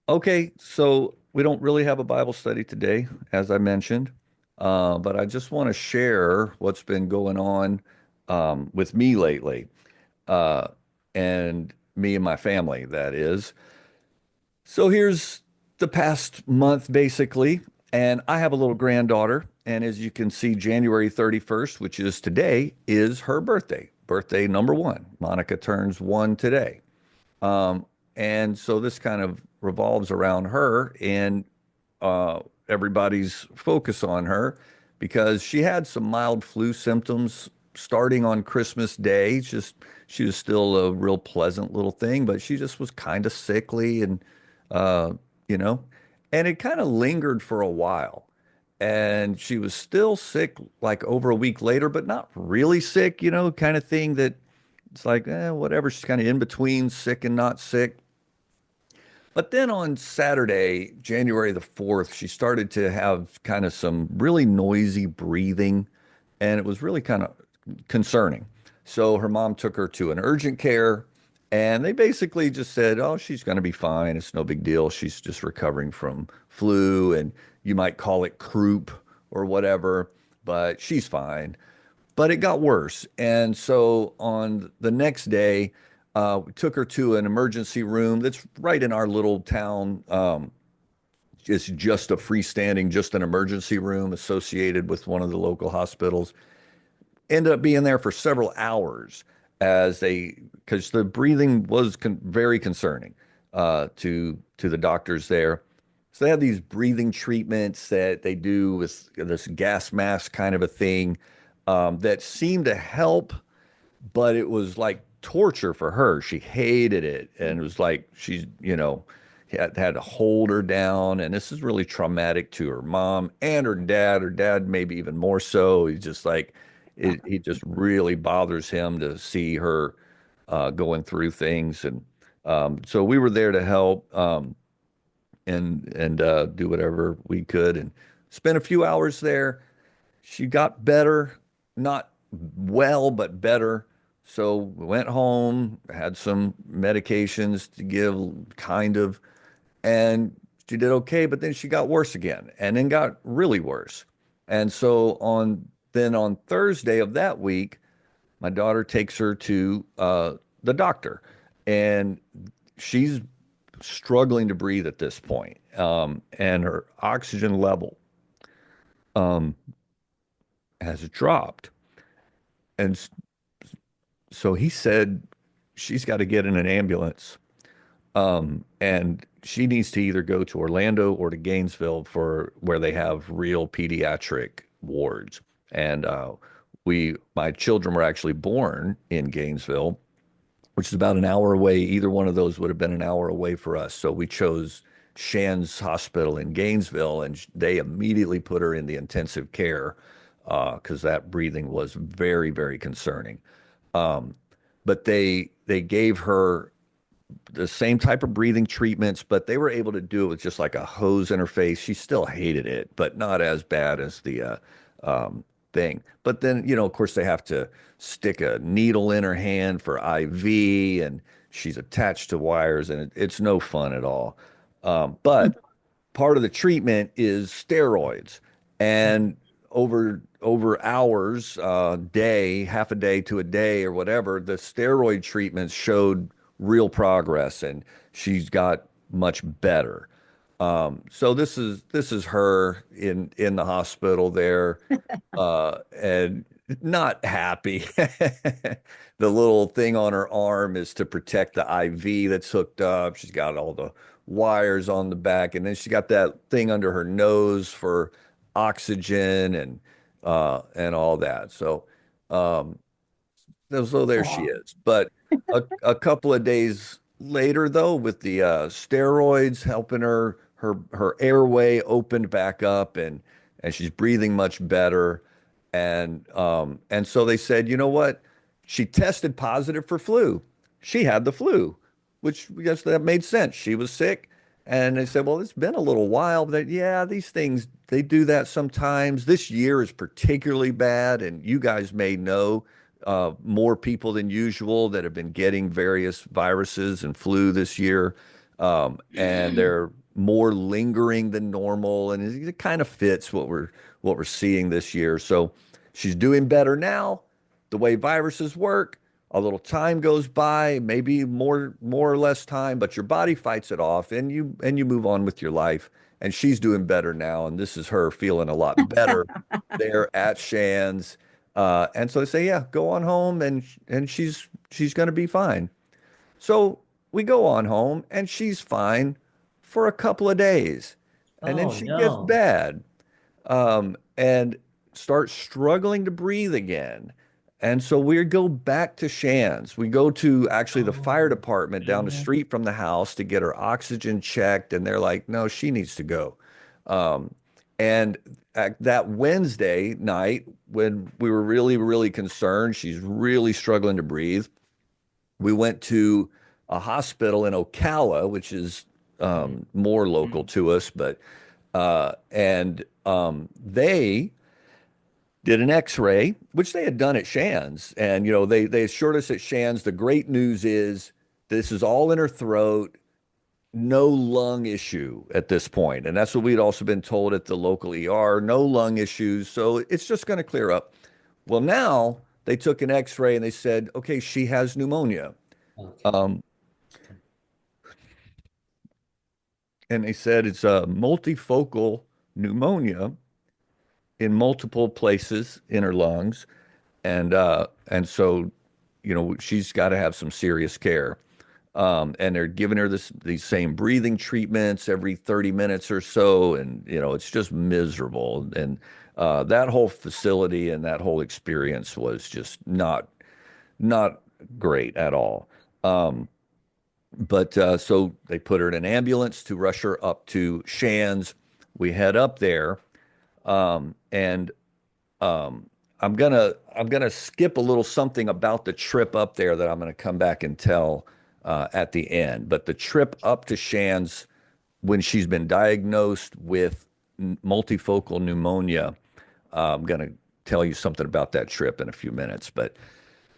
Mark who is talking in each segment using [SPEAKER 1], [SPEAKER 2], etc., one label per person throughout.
[SPEAKER 1] Okay, so we don't really have a Bible study today, as I mentioned, but I just want to share what's been going on with me lately, uh, and me and my family, that is. So here's the past month, basically, and I have a little granddaughter, and as you can see, January 31st, which is today, is her birthday, birthday number one. Monica turns one today. Um, and so this kind of revolves around her and everybody's focus on her because she had some mild flu symptoms starting on Christmas Day. It's just she was still a real pleasant little thing, but she just was kind of sickly and uh, you know, and it kind of lingered for a while. And she was still sick like over a week later, but not really sick, kind of thing that it's like, whatever. She's kind of in between sick and not sick. But then on Saturday, January the 4th, she started to have kind of some really noisy breathing, and it was really kind of concerning. So her mom took her to an urgent care, and they basically just said, "Oh, she's going to be fine. It's no big deal. She's just recovering from flu, and you might call it croup or whatever, but she's fine." But it got worse. And so on the next day, we took her to an emergency room that's right in our little town. It's just a freestanding, just an emergency room associated with one of the local hospitals. Ended up being there for several hours because the breathing was very concerning to the doctors there. So they have these breathing treatments that they do with this gas mask kind of a thing that seemed to help, but it was like torture for her. She hated it, and it was like had to hold her down, and this is really traumatic to her mom and her dad. Her dad maybe even more so. He's just like he just really bothers him to see her going through things, and so we were there to help and do whatever we could, and spent a few hours there. She got better, not well, but better. So we went home, had some medications to give, kind of, and she did okay, but then she got worse again, and then got really worse. And so on Thursday of that week, my daughter takes her to the doctor, and she's struggling to breathe at this point, and her oxygen level um, has dropped. And so he said she's got to get in an ambulance, and she needs to either go to Orlando or to Gainesville for where they have real pediatric wards. And my children were actually born in Gainesville, which is about an hour away. Either one of those would have been an hour away for us. So we chose Shands Hospital in Gainesville, and they immediately put her in the intensive care because that breathing was very, very concerning. Um, but they gave her the same type of breathing treatments, but they were able to do it with just like a hose interface. She still hated it, but not as bad as the thing. But then, of course, they have to stick a needle in her hand for IV, and she's attached to wires, and it's no fun at all. But part of the treatment is steroids, and over hours, day, half a day to a day or whatever, the steroid treatments showed real progress, and she's got much better. So this is her in the hospital there, and not happy. The little thing on her arm is to protect the IV that's hooked up. She's got all the wires on the back, and then she got that thing under her nose for oxygen and all that. Um, so there she
[SPEAKER 2] Wow.
[SPEAKER 1] is. But a couple of days later, though, with the steroids helping her airway opened back up, and she's breathing much better. And so they said, you know what? She tested positive for flu. She had the flu, which I guess that made sense. She was sick. And they said, well, it's been a little while, but yeah, these things, they do that sometimes. This year is particularly bad, and you guys may know more people than usual that have been getting various viruses and flu this year. And they're more lingering than normal, and it kind of fits what we're seeing this year. So she's doing better now. The way viruses work, a little time goes by, maybe more or less time, but your body fights it off, and you move on with your life. And she's doing better now, and this is her feeling a lot better there at Shands. And so they say, yeah, go on home, and she's going to be fine. So we go on home, and she's fine for a couple of days, and then
[SPEAKER 2] Oh
[SPEAKER 1] she gets
[SPEAKER 2] no.
[SPEAKER 1] bad, and starts struggling to breathe again. And so we go back to Shands. We go to actually the fire
[SPEAKER 2] Oh
[SPEAKER 1] department down the
[SPEAKER 2] man.
[SPEAKER 1] street from the house to get her oxygen checked, and they're like, no, she needs to go. Um, and that Wednesday night, when we were really, really concerned, she's really struggling to breathe, we went to a hospital in Ocala, which is
[SPEAKER 2] Mhm.
[SPEAKER 1] more local to us, but and they did an X-ray, which they had done at Shands, and they assured us at Shands the great news is this is all in her throat, no lung issue at this point, and that's what we'd also been told at the local ER, no lung issues, so it's just going to clear up. Well, now they took an X-ray and they said, okay, she has pneumonia.
[SPEAKER 2] Okay.
[SPEAKER 1] Um, and they said it's a multifocal pneumonia in multiple places in her lungs, and so she's got to have some serious care. And they're giving her these same breathing treatments every 30 minutes or so, and it's just miserable. And that whole facility and that whole experience was just not great at all. But so they put her in an ambulance to rush her up to Shands. We head up there, and um, I'm gonna skip a little something about the trip up there that I'm gonna come back and tell at the end. But the trip up to Shands when she's been diagnosed with multifocal pneumonia, I'm gonna tell you something about that trip in a few minutes. But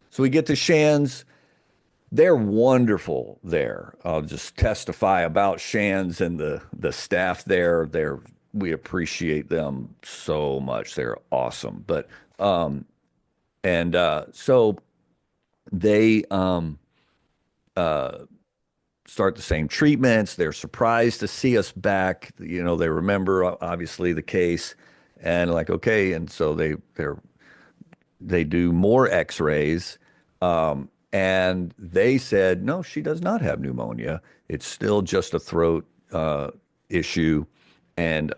[SPEAKER 1] so we get to Shands. They're wonderful there. I'll just testify about Shands and the staff there. We appreciate them so much. They're awesome. But so they uh, start the same treatments. They're surprised to see us back. They remember obviously the case, and like okay, and so they do more X-rays, and they said no, she does not have pneumonia. It's still just a throat issue, and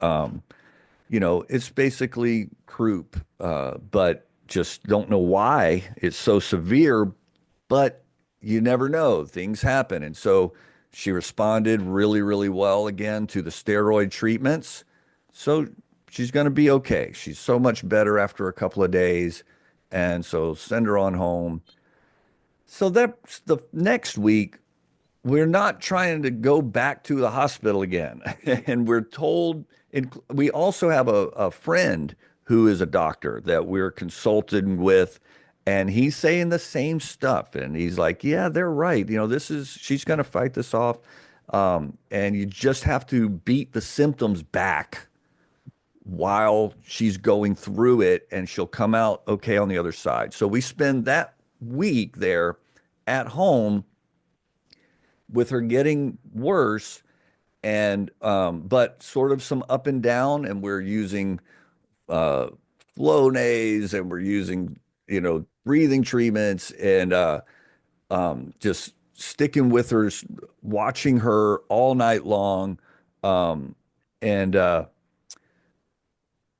[SPEAKER 1] it's basically croup, but just don't know why it's so severe. But you never know, things happen, and so she responded really, really well again to the steroid treatments. So she's going to be okay. She's so much better after a couple of days, and so send her on home. So that's the next week. We're not trying to go back to the hospital again. And we're told, we also have a friend who is a doctor that we're consulting with, and he's saying the same stuff. And he's like, yeah, they're right. She's going to fight this off. And you just have to beat the symptoms back while she's going through it, and she'll come out okay on the other side. So we spend that week there at home with her getting worse, and but sort of some up and down, and we're using uh Flonase, and we're using breathing treatments, and just sticking with her, watching her all night long, um and a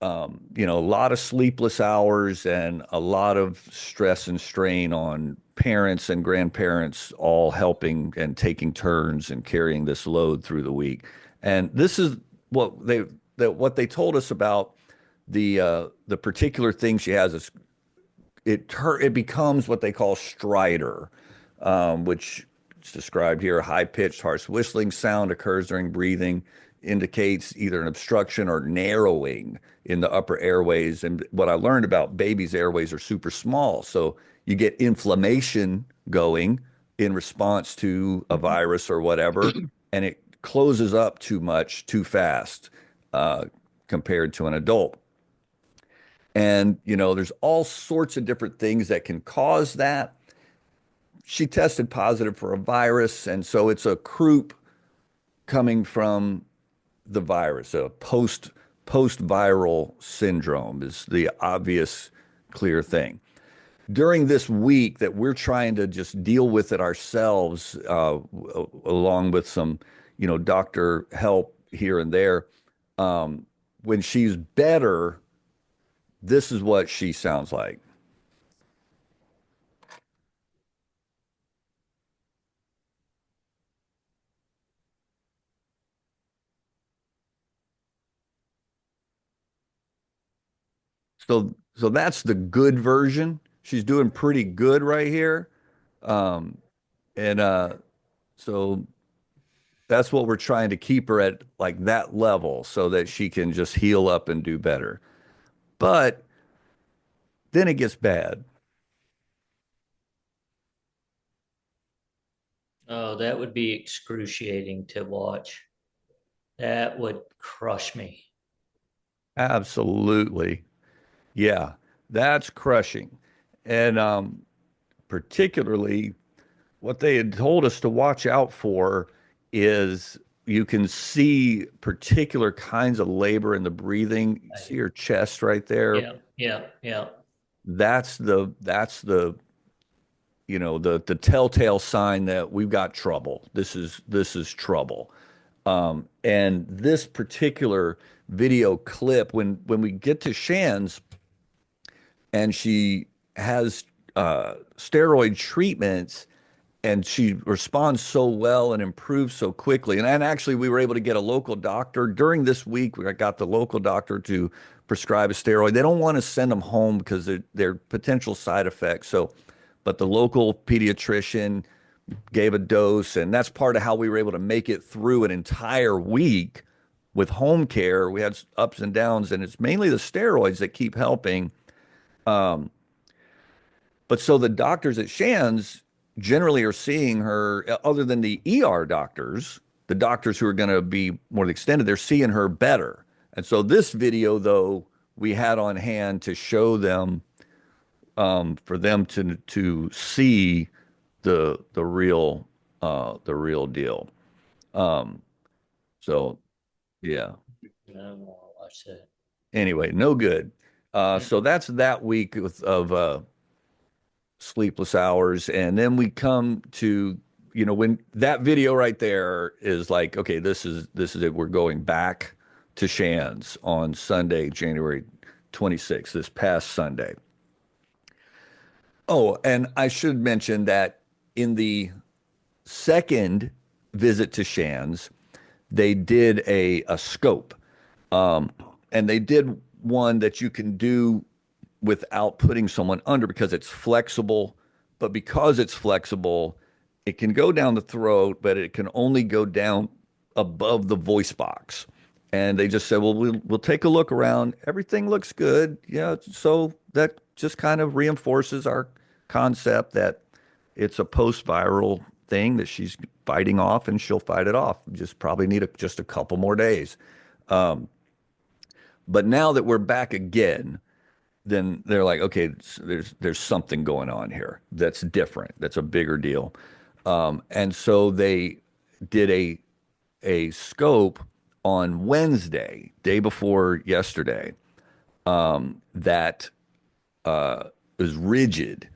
[SPEAKER 1] lot of sleepless hours and a lot of stress and strain on parents and grandparents, all helping and taking turns and carrying this load through the week. And this is what they told us about the particular thing she has is it becomes what they call stridor, which is described here. A high-pitched, harsh whistling sound occurs during breathing, indicates either an obstruction or narrowing in the upper airways. And what I learned about babies' airways are super small, so you get inflammation going in response to a virus or whatever. and it closes up too much too fast uh, compared to an adult. And, there's all sorts of different things that can cause that. She tested positive for a virus, and so it's a croup coming from the virus. A post viral syndrome is the obvious, clear thing. During this week that we're trying to just deal with it ourselves, along with some, doctor help here and there, um, when she's better, this is what she sounds like. So that's the good version. She's doing pretty good right here. Um, and so that's what we're trying to keep her at, like that level so that she can just heal up and do better. But then it gets bad.
[SPEAKER 2] Oh, that would be excruciating to watch. That would crush me.
[SPEAKER 1] Absolutely. Yeah, that's crushing. And particularly what they had told us to watch out for is you can see particular kinds of labor in the breathing. You see
[SPEAKER 2] Right.
[SPEAKER 1] her chest right there.
[SPEAKER 2] Yeah, yeah, yeah.
[SPEAKER 1] That's the the telltale sign that we've got trouble. This is trouble. And this particular video clip, when we get to Shan's and she has steroid treatments and she responds so well and improves so quickly. And actually, we were able to get a local doctor during this week. We got the local doctor to prescribe a steroid. They don't want to send them home because they're potential side effects. So, but the local pediatrician gave a dose, and that's part of how we were able to make it through an entire week with home care. We had ups and downs, and it's mainly the steroids that keep helping. Um, but so the doctors at Shands generally are seeing her, other than the ER doctors, the doctors who are going to be more extended, they're seeing her better. And so this video, though, we had on hand to show them, for them to see the real deal. Um, so yeah.
[SPEAKER 2] I want to watch that.
[SPEAKER 1] Anyway, no good. So that's that week of sleepless hours. And then we come to, when that video right there is like, okay, this is it. We're going back to Shands on Sunday, January 26th, this past Sunday. Oh, and I should mention that in the second visit to Shands, they did a scope. Um, and they did one that you can do without putting someone under because it's flexible. But because it's flexible, it can go down the throat, but it can only go down above the voice box. And they just said, well, we'll take a look around. Everything looks good. Yeah. So that just kind of reinforces our concept that it's a post-viral thing that she's fighting off and she'll fight it off. Just probably need just a couple more days. Um, but now that we're back again, then they're like, okay, there's something going on here that's different. That's a bigger deal. And so they did a scope on Wednesday, day before yesterday, that is rigid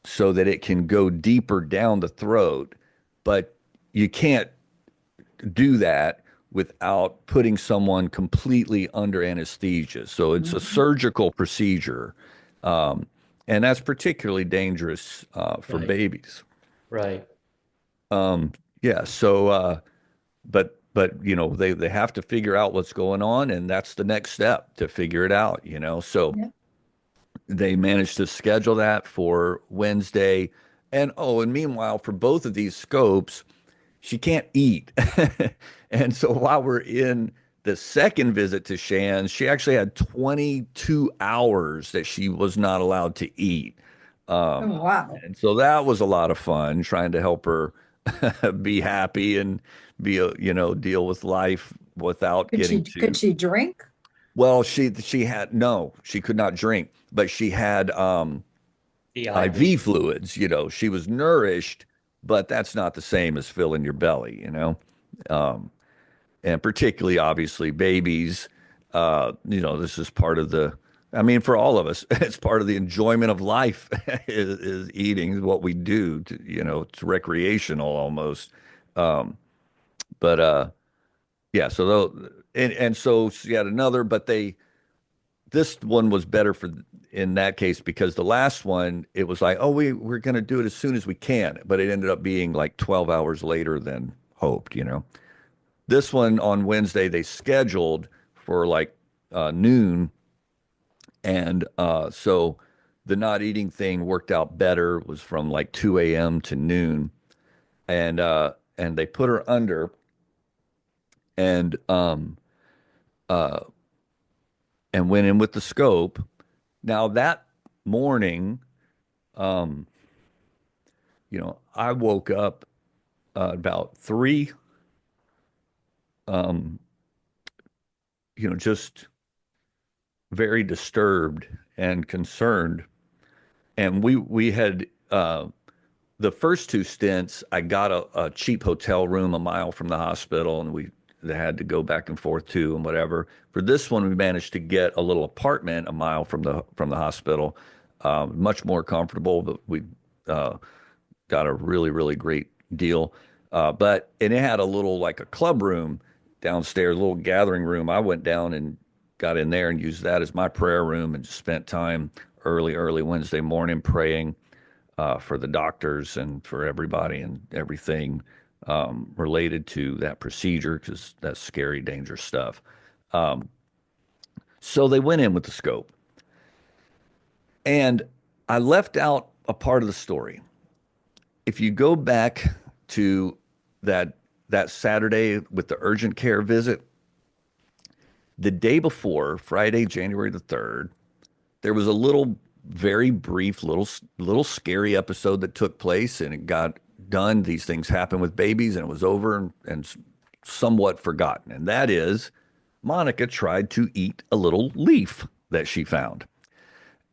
[SPEAKER 1] so that it can go deeper down the throat, but you can't do that without putting someone completely under anesthesia. So it's a
[SPEAKER 2] Mhm.
[SPEAKER 1] surgical procedure, um, and that's particularly dangerous for
[SPEAKER 2] Right,
[SPEAKER 1] babies.
[SPEAKER 2] right.
[SPEAKER 1] Um, yeah. So, but they have to figure out what's going on, and that's the next step to figure it out. So
[SPEAKER 3] Yeah.
[SPEAKER 1] they managed to schedule that for Wednesday, and meanwhile, for both of these scopes, she can't eat. And so while we're in the second visit to Shan, she actually had 22 hours that she was not allowed to eat.
[SPEAKER 3] Oh,
[SPEAKER 1] Um,
[SPEAKER 3] wow.
[SPEAKER 1] and so that was a lot of fun trying to help her, be happy and deal with life without
[SPEAKER 3] Could
[SPEAKER 1] getting
[SPEAKER 3] she could
[SPEAKER 1] to.
[SPEAKER 3] she drink?
[SPEAKER 1] Well, she had no, she could not drink, but she had
[SPEAKER 2] The IV.
[SPEAKER 1] IV fluids. She was nourished, but that's not the same as filling your belly. Um, and particularly obviously babies, this is part of the, I mean, for all of us, it's part of the enjoyment of life is eating what we do it's recreational almost. Um, but yeah, so and so she had another, but this one was better for in that case because the last one, it was like, oh, we're going to do it as soon as we can, but it ended up being like 12 hours later than hoped. This one on Wednesday, they scheduled for like noon. And so the not eating thing worked out better. It was from like 2 a.m. to noon. And they put her under and uh and went in with the scope. Now that morning, um, I woke up about three, um, just very disturbed and concerned. And we had the first two stints, I got a cheap hotel room a mile from the hospital, and we had to go back and forth to and whatever. For this one, we managed to get a little apartment a mile from the hospital, much more comfortable. But we uh, got a really really great deal. And it had a little like a club room downstairs, a little gathering room. I went down and got in there and used that as my prayer room and just spent time early Wednesday morning praying for the doctors and for everybody and everything related to that procedure because that's scary, dangerous stuff. Um, so they went in with the scope, and I left out a part of the story. If you go back to that that Saturday with the urgent care visit, the day before, Friday, January the 3rd, there was a little, very brief, little scary episode that took place, and it got done. These things happen with babies, and it was over and somewhat forgotten. And that is, Monica tried to eat a little leaf that she found,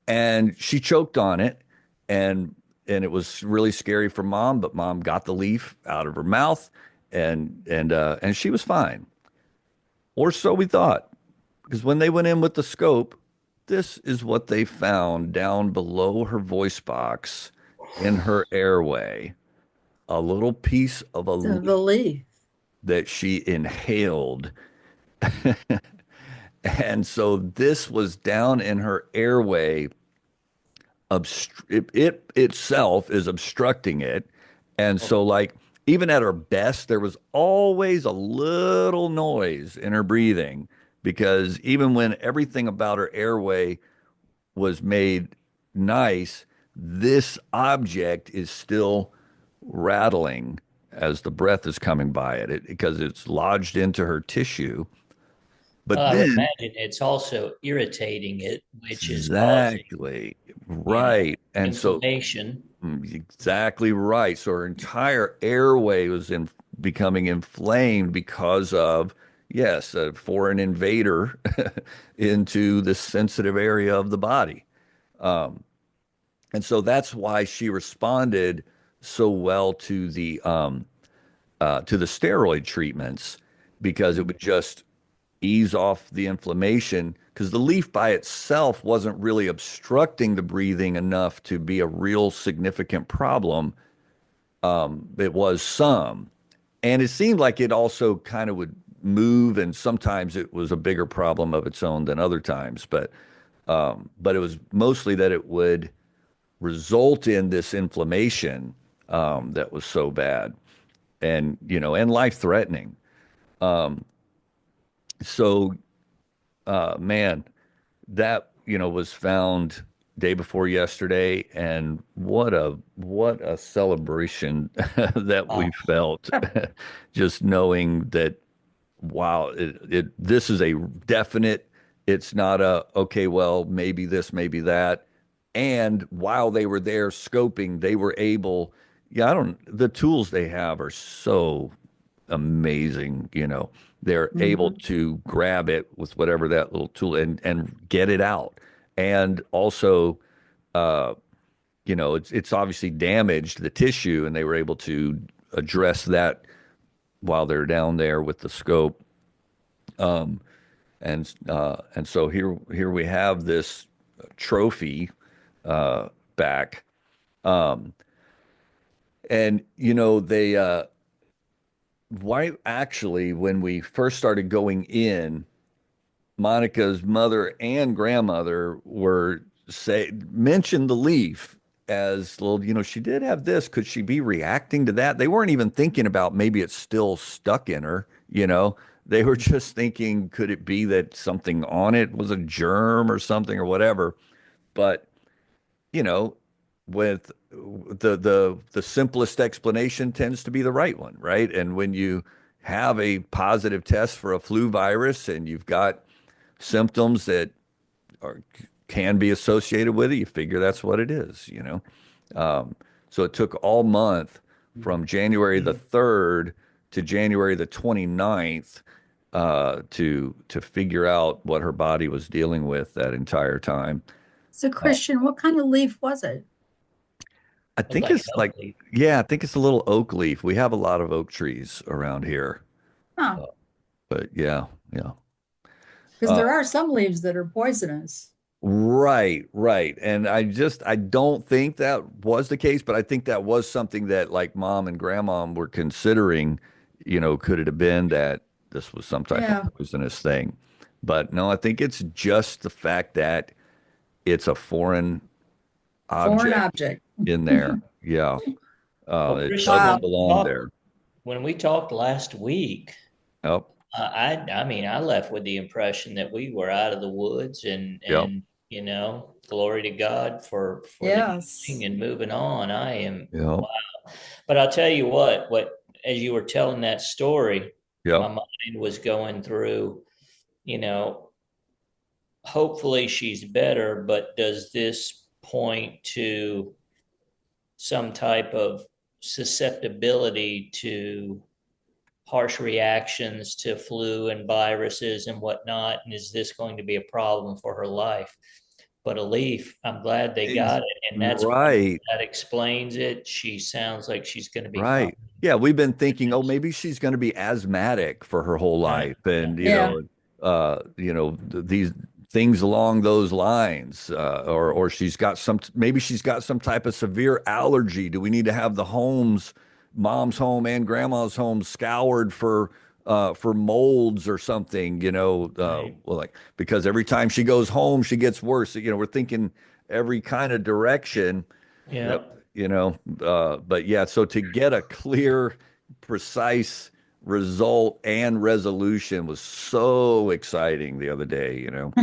[SPEAKER 1] and she choked on it, and it was really scary for mom. But mom got the leaf out of her mouth, and she was fine, or so we thought. Because when they went in with the scope, this is what they found down below her voice box in her airway. A little piece of a
[SPEAKER 3] The
[SPEAKER 1] leaf
[SPEAKER 3] leaf.
[SPEAKER 1] that she inhaled. And so this was down in her airway. It itself is obstructing it. And
[SPEAKER 2] Oh,
[SPEAKER 1] so, like, even at her best, there was always a little noise in her breathing because even when everything about her airway was made nice, this object is still rattling as the breath is coming by because it's lodged into her tissue.
[SPEAKER 2] well,
[SPEAKER 1] But
[SPEAKER 2] I would
[SPEAKER 1] then,
[SPEAKER 2] imagine it's also irritating it, which is causing,
[SPEAKER 1] exactly
[SPEAKER 2] you know,
[SPEAKER 1] right. And so,
[SPEAKER 2] inflammation.
[SPEAKER 1] exactly right. So her entire airway was becoming inflamed because of, yes, a foreign invader into this sensitive area of the body. Um, And so that's why she responded so well to the steroid treatments because it would just ease off the inflammation because the leaf by itself wasn't really obstructing the breathing enough to be a real significant problem. It was some, and it seemed like it also kind of would move, and sometimes it was a bigger problem of its own than other times. But it was mostly that it would result in this inflammation that was so bad and life threatening. Um, so, man, that was found day before yesterday, and what a celebration that we
[SPEAKER 2] Wow.
[SPEAKER 1] felt just knowing that wow, this is a definite. It's not a okay, well, maybe this, maybe that. And while they were there scoping, they were able, yeah, I don't, the tools they have are so amazing, you know. They're able
[SPEAKER 3] Mhm.
[SPEAKER 1] to grab it with whatever that little tool and get it out. And also, uh, you know, it's obviously damaged the tissue, and they were able to address that while they're down there with the scope. And so here we have this trophy back. Um, and you know, they why actually when we first started going in, Monica's mother and grandmother were say mentioned the leaf as well, you know, she did have this. Could she be reacting to that? They weren't even thinking about maybe it's still stuck in her, you know. They were just thinking, could it be that something on it was a germ or something or whatever? But you know, with the simplest explanation tends to be the right one, right? And when you have a positive test for a flu virus and you've got symptoms that are can be associated with it, you figure that's what it is, you know. Um, so it took all month from January the 3rd to January the 29th to figure out what her body was dealing with that entire time.
[SPEAKER 3] So,
[SPEAKER 1] Uh,
[SPEAKER 3] Christian, what kind of leaf was it?
[SPEAKER 1] I
[SPEAKER 2] Looked
[SPEAKER 1] think
[SPEAKER 2] like
[SPEAKER 1] it's
[SPEAKER 2] an
[SPEAKER 1] like,
[SPEAKER 2] oak leaf.
[SPEAKER 1] yeah, I think it's a little oak leaf. We have a lot of oak trees around here.
[SPEAKER 3] Huh?
[SPEAKER 1] Uh, but yeah, yeah.
[SPEAKER 3] Because
[SPEAKER 1] Uh,
[SPEAKER 3] there are some leaves that are poisonous.
[SPEAKER 1] right, right. And I don't think that was the case, but I think that was something that like mom and grandma were considering, you know, could it have been that this was some type of
[SPEAKER 3] Yeah,
[SPEAKER 1] poisonous thing? But no, I think it's just the fact that it's a foreign
[SPEAKER 3] foreign
[SPEAKER 1] object
[SPEAKER 3] object.
[SPEAKER 1] in there. Yeah.
[SPEAKER 2] Well,
[SPEAKER 1] It
[SPEAKER 2] Christian,
[SPEAKER 1] doesn't
[SPEAKER 3] Wow.
[SPEAKER 1] belong there.
[SPEAKER 2] when we talked last week,
[SPEAKER 1] Yep.
[SPEAKER 2] I mean, I left with the impression that we were out of the woods
[SPEAKER 1] Yep.
[SPEAKER 2] and you know, glory to God for the healing
[SPEAKER 3] Yes.
[SPEAKER 2] and moving on. I am,
[SPEAKER 1] Yep.
[SPEAKER 2] but I'll tell you what, as you were telling that story, my
[SPEAKER 1] Yep.
[SPEAKER 2] mind was going through, you know, hopefully she's better, but does this point to some type of susceptibility to harsh reactions to flu and viruses and whatnot? And is this going to be a problem for her life? But a leaf, I'm glad they
[SPEAKER 1] Ex-
[SPEAKER 2] got it. And
[SPEAKER 1] Right.
[SPEAKER 2] that explains it. She sounds like she's going to be fine.
[SPEAKER 1] Right. Yeah, we've been thinking, oh, maybe she's going to be asthmatic for her whole
[SPEAKER 2] Right.
[SPEAKER 1] life,
[SPEAKER 2] Yeah.
[SPEAKER 1] and
[SPEAKER 3] Yeah.
[SPEAKER 1] you know, these things along those lines, or she's got some, maybe she's got some type of severe allergy. Do we need to have the homes, mom's home and grandma's home, scoured for molds or something? You know,
[SPEAKER 2] Right.
[SPEAKER 1] well, like because every time she goes home, she gets worse. You know, we're thinking every kind of direction.
[SPEAKER 2] Yeah.
[SPEAKER 1] Yep. You know, but yeah, so to get a clear, precise result and resolution was so exciting the other day, you know.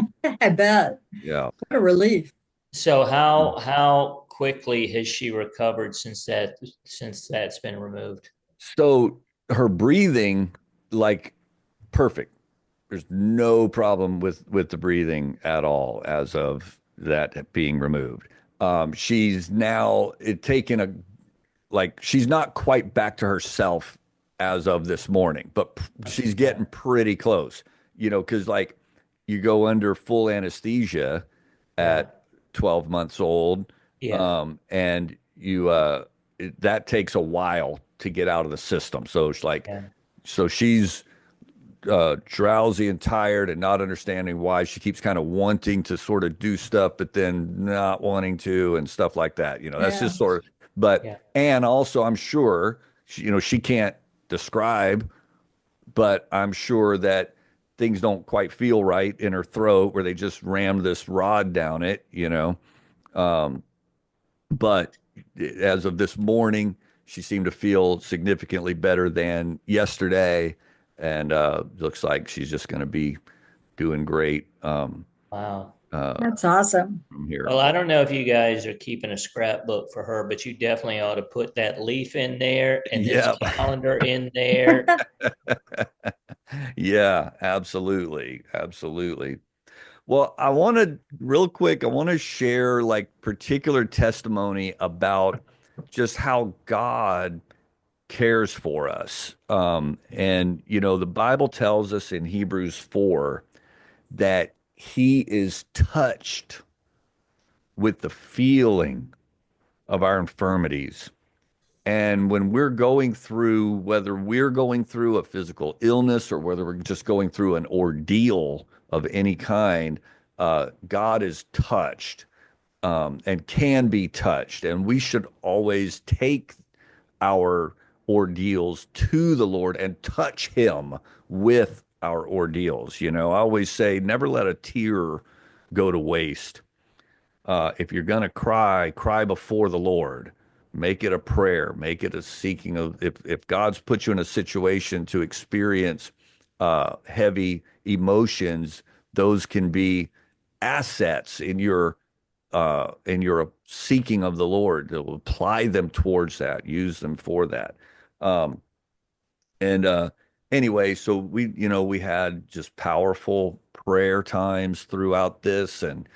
[SPEAKER 3] I bet.
[SPEAKER 1] Yeah.
[SPEAKER 3] What a relief.
[SPEAKER 2] So how quickly has she recovered since that's been removed?
[SPEAKER 1] So her breathing, like perfect. There's no problem with the breathing at all as of that being removed. She's now it taken a like she's not quite back to herself as of this morning, but she's
[SPEAKER 2] Yeah.
[SPEAKER 1] getting pretty close, you know, because like you go under full anesthesia
[SPEAKER 2] Yeah.
[SPEAKER 1] at 12 months old,
[SPEAKER 2] Yeah.
[SPEAKER 1] and that takes a while to get out of the system. So it's like,
[SPEAKER 2] Yeah.
[SPEAKER 1] so she's drowsy and tired and not understanding why she keeps kind of wanting to sort of do stuff, but then not wanting to and stuff like that. You know, that's
[SPEAKER 3] Yeah.
[SPEAKER 1] just sort of, but,
[SPEAKER 2] Yeah.
[SPEAKER 1] and also I'm sure, you know, she can't describe, but I'm sure that things don't quite feel right in her throat where they just rammed this rod down it, you know. Um, but as of this morning, she seemed to feel significantly better than yesterday, and looks like she's just going to be doing great
[SPEAKER 2] Wow.
[SPEAKER 1] uh,
[SPEAKER 3] That's awesome.
[SPEAKER 1] from here.
[SPEAKER 2] Well, I don't know if you guys are keeping a scrapbook for her, but you definitely ought to put that leaf in there and this
[SPEAKER 1] Yeah,
[SPEAKER 2] calendar in there.
[SPEAKER 1] yeah, absolutely, absolutely. Well, I want to share like particular testimony about just how God cares for us. And, the Bible tells us in Hebrews 4 that he is touched with the feeling of our infirmities. And when we're going through, whether we're going through a physical illness or whether we're just going through an ordeal of any kind, God is touched, and can be touched. And we should always take our ordeals to the Lord and touch him with our ordeals. I always say, never let a tear go to waste. If you're going to cry, cry before the Lord. Make it a prayer. Make it a seeking of, if God's put you in a situation to experience heavy emotions, those can be assets in your seeking of the Lord. To apply them towards that, use them for that. Um, and anyway, so we had just powerful prayer times throughout this, and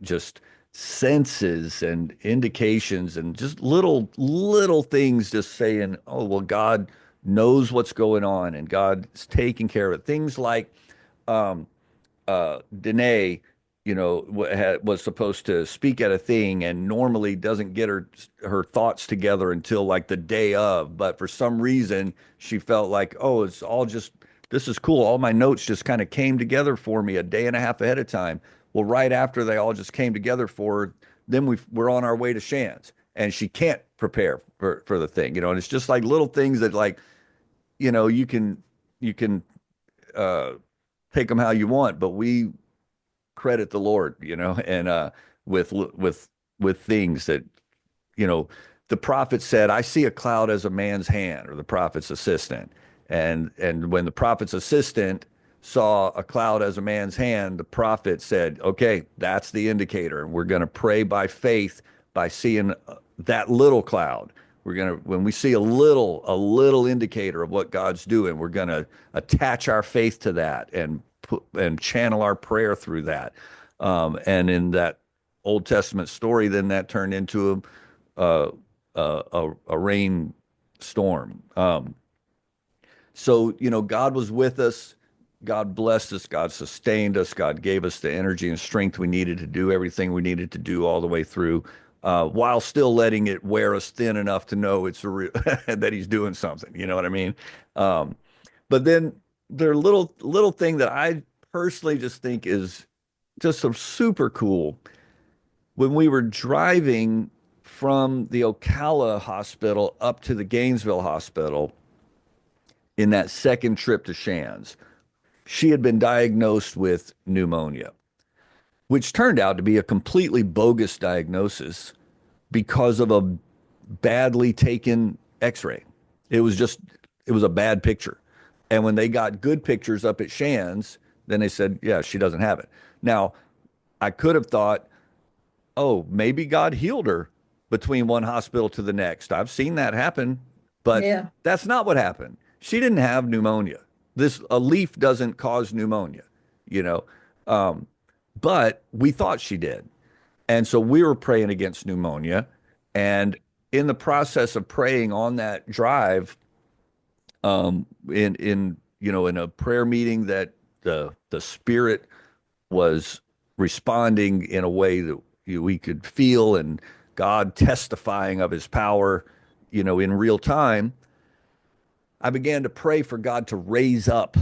[SPEAKER 1] just senses and indications and just little things just saying, oh, well, God knows what's going on and God's taking care of it. Things like um Danae, was supposed to speak at a thing and normally doesn't get her thoughts together until like the day of, but for some reason she felt like, oh, it's all just this is cool. All my notes just kind of came together for me a day and a half ahead of time. Well, right after they all just came together for her, then we're on our way to Shands, and she can't prepare for the thing, and it's just like little things that like, you can uh take them how you want, but we credit the Lord, and with things that, you know, the prophet said, I see a cloud as a man's hand, or the prophet's assistant. And when the prophet's assistant saw a cloud as a man's hand, the prophet said, okay, that's the indicator. And we're going to pray by faith by seeing that little cloud. When we see a little indicator of what God's doing, we're going to attach our faith to that and channel our prayer through that. And in that Old Testament story, then that turned into a rain storm. So, God was with us. God blessed us. God sustained us. God gave us the energy and strength we needed to do everything we needed to do all the way through, while still letting it wear us thin enough to know it's that He's doing something. You know what I mean? Um, but then there are little thing that I personally just think is just so super cool. When we were driving from the Ocala hospital up to the Gainesville hospital in that second trip to Shands, she had been diagnosed with pneumonia, which turned out to be a completely bogus diagnosis because of a badly taken x-ray. It was just, it was a bad picture. And when they got good pictures up at Shands, then they said, yeah, she doesn't have it. Now, I could have thought, oh, maybe God healed her between one hospital to the next. I've seen that happen, but
[SPEAKER 3] Yeah.
[SPEAKER 1] that's not what happened. She didn't have pneumonia. A leaf doesn't cause pneumonia, you know. Um, but we thought she did. And so we were praying against pneumonia. And in the process of praying on that drive, in a prayer meeting, that the Spirit was responding in a way that we could feel, and God testifying of His power, in real time. I began to pray for God to raise up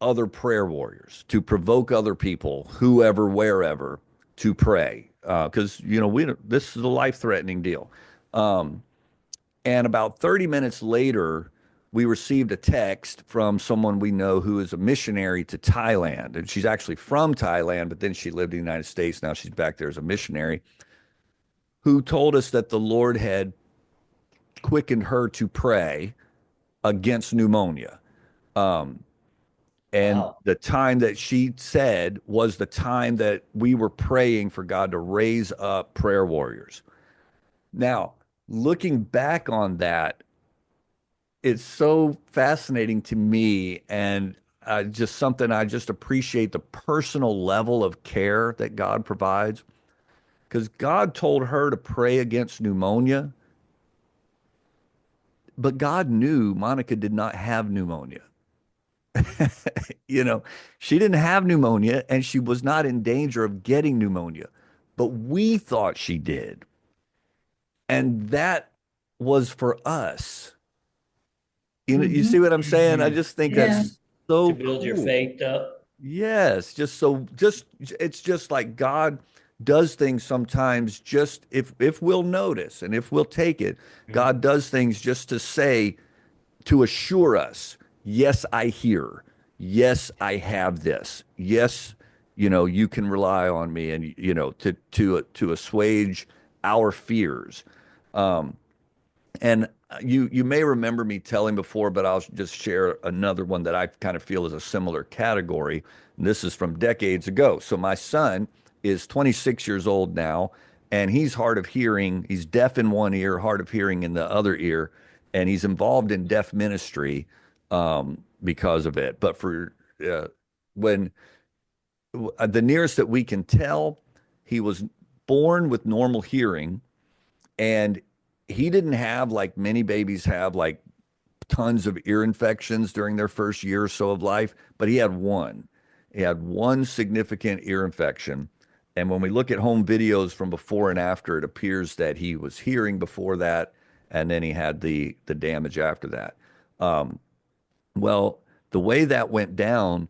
[SPEAKER 1] other prayer warriors, to provoke other people, whoever, wherever, to pray, because this is a life-threatening deal. Um, and about 30 minutes later, we received a text from someone we know who is a missionary to Thailand. And she's actually from Thailand, but then she lived in the United States. Now she's back there as a missionary, who told us that the Lord had quickened her to pray against pneumonia. Um, and
[SPEAKER 2] Wow.
[SPEAKER 1] the time that she said was the time that we were praying for God to raise up prayer warriors. Now, looking back on that, it's so fascinating to me, and just something I just appreciate, the personal level of care that God provides, because God told her to pray against pneumonia but God knew Monica did not have pneumonia. You know, she didn't have pneumonia and she was not in danger of getting pneumonia, but we thought she did. And that was for us. You know, you
[SPEAKER 3] Mhm.
[SPEAKER 1] see what I'm saying? I
[SPEAKER 2] Mhm.
[SPEAKER 1] just think
[SPEAKER 3] Yeah.
[SPEAKER 1] that's
[SPEAKER 2] To
[SPEAKER 1] so
[SPEAKER 2] build your
[SPEAKER 1] cool.
[SPEAKER 2] faith up.
[SPEAKER 1] Yes, just it's just like God does things sometimes just if we'll notice and if we'll take it, God
[SPEAKER 2] Mhm.
[SPEAKER 1] does things just to say, to assure us, yes, I hear. Yes, I have this. Yes, you can rely on me and to assuage our fears. Um, and you may remember me telling before, but I'll just share another one that I kind of feel is a similar category. And this is from decades ago. So my son is 26 years old now, and he's hard of hearing. He's deaf in one ear, hard of hearing in the other ear, and he's involved in deaf ministry because of it. But when the nearest that we can tell, he was born with normal hearing, and he didn't have like many babies have, like tons of ear infections during their first year or so of life, but he had one. He had one significant ear infection. And when we look at home videos from before and after, it appears that he was hearing before that, and then he had the damage after that. Um, well, the way that went down,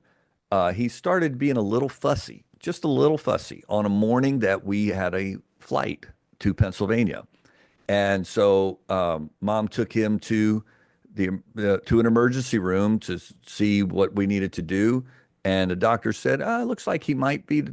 [SPEAKER 1] he started being a little fussy, just a little fussy on a morning that we had a flight to Pennsylvania. And so mom took him to an emergency room to see what we needed to do. And the doctor said, it looks like he might be,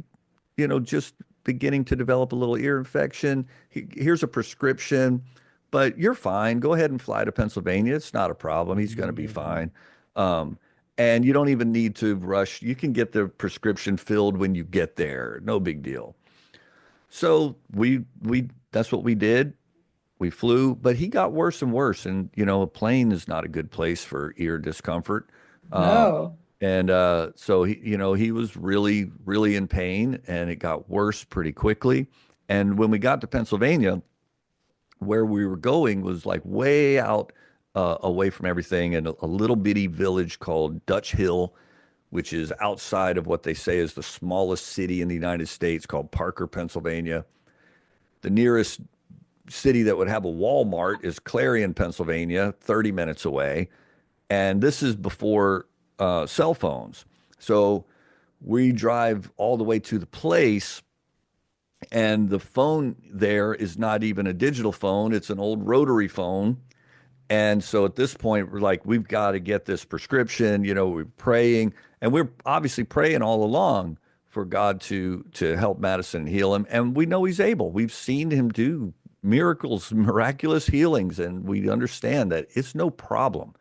[SPEAKER 1] just beginning to develop a little ear infection. Here's a prescription, but you're fine. Go ahead and fly to Pennsylvania. It's not a problem. He's going to be
[SPEAKER 2] Mhm.
[SPEAKER 1] fine. Um, and you don't even need to rush. You can get the prescription filled when you get there. No big deal. So we that's what we did. We flew, but he got worse and worse. And, a plane is not a good place for ear discomfort. Uh,
[SPEAKER 3] No.
[SPEAKER 1] and so he was really, really in pain, and it got worse pretty quickly. And when we got to Pennsylvania, where we were going was like way out away from everything in a little bitty village called Dutch Hill, which is outside of what they say is the smallest city in the United States, called Parker, Pennsylvania. The nearest city that would have a Walmart is Clarion, Pennsylvania, 30 minutes away. And this is before cell phones. So we drive all the way to the place, and the phone there is not even a digital phone, it's an old rotary phone. And so at this point, we're like, we've got to get this prescription. We're praying, and we're obviously praying all along for God to help Madison and heal him. And we know he's able. We've seen him do miracles, miraculous healings, and we understand that it's no problem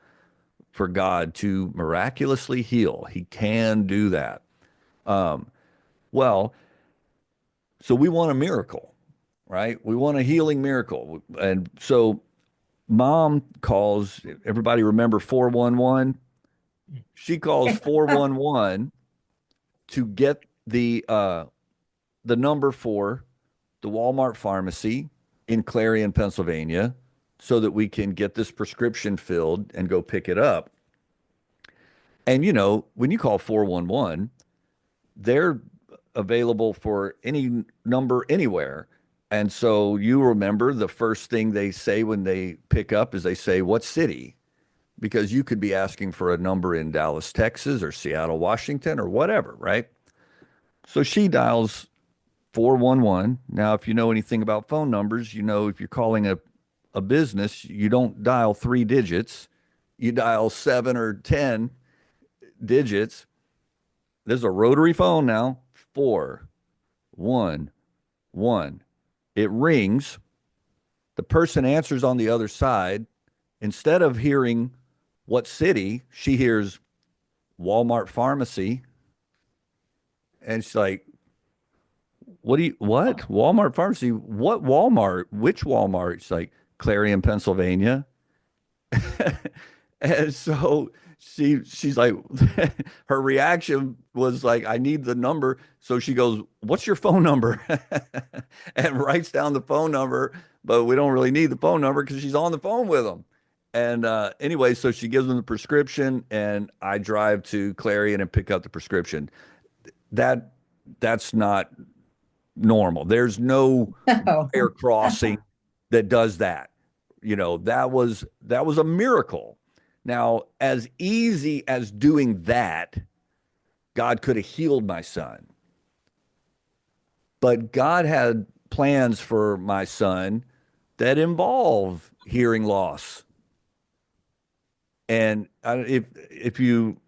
[SPEAKER 1] for God to miraculously heal. He can do that. Well, so we want a miracle, right? We want a healing miracle. And so mom calls, everybody remember 411? She calls 411 to get the number for the Walmart pharmacy in Clarion, Pennsylvania, so that we can get this prescription filled and go pick it up. And when you call 411, they're available for any number anywhere. And so you remember the first thing they say when they pick up is they say, "What city?" Because you could be asking for a number in Dallas, Texas, or Seattle, Washington, or whatever, right? So she dials 411. Now, if you know anything about phone numbers, if you're calling a business, you don't dial three digits, you dial 7 or 10 digits. There's a rotary phone now. 411. It rings. The person answers on the other side. Instead of hearing what city, she hears Walmart pharmacy. And she's like, what? Walmart pharmacy? What Walmart? Which Walmart? She's like, Clarion, Pennsylvania. And so she's like, her reaction was like, I need the number. So she goes, what's your phone number? And writes down the phone number, but we don't really need the phone number because she's on the phone with them. And anyway, so she gives him the prescription, and I drive to Clarion and pick up the prescription. That's not normal. There's no
[SPEAKER 3] Oh,
[SPEAKER 1] air crossing that does that. That was a miracle. Now, as easy as doing that, God could have healed my son. But God had plans for my son that involve hearing loss. And if you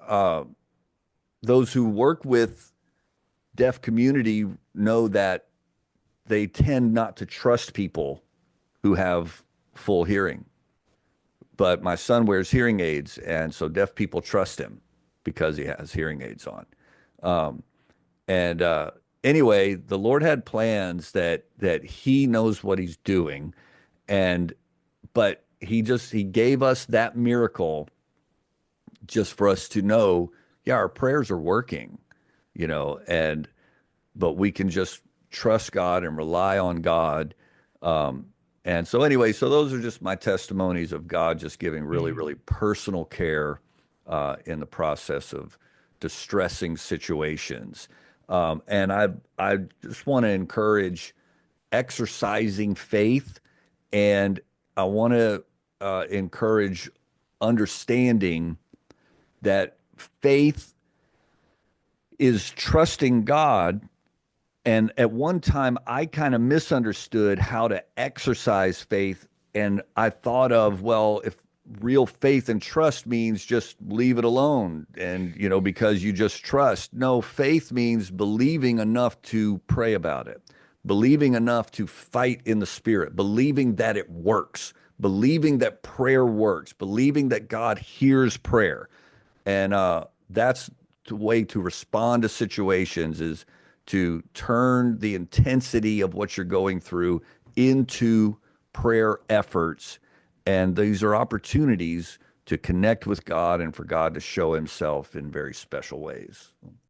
[SPEAKER 1] uh, those who work with deaf community know that they tend not to trust people who have full hearing. But my son wears hearing aids, and so deaf people trust him because he has hearing aids on. And anyway, the Lord had plans that He knows what He's doing, and but He gave us that miracle just for us to know, yeah, our prayers are working, and but we can just trust God and rely on God. And so anyway, so those are just my testimonies of God just giving really, really personal care in the process of distressing situations. And I just want to encourage exercising faith, and I want to encourage understanding that faith is trusting God. And at one time, I kind of misunderstood how to exercise faith. And I thought of, well, if real faith and trust means just leave it alone and, because you just trust. No, faith means believing enough to pray about it, believing enough to fight in the spirit, believing that it works, believing that prayer works, believing that God hears prayer. And that's the way to respond to situations, is to turn the intensity of what you're going through into prayer efforts. And these are opportunities to connect with God and for God to show Himself in very special ways.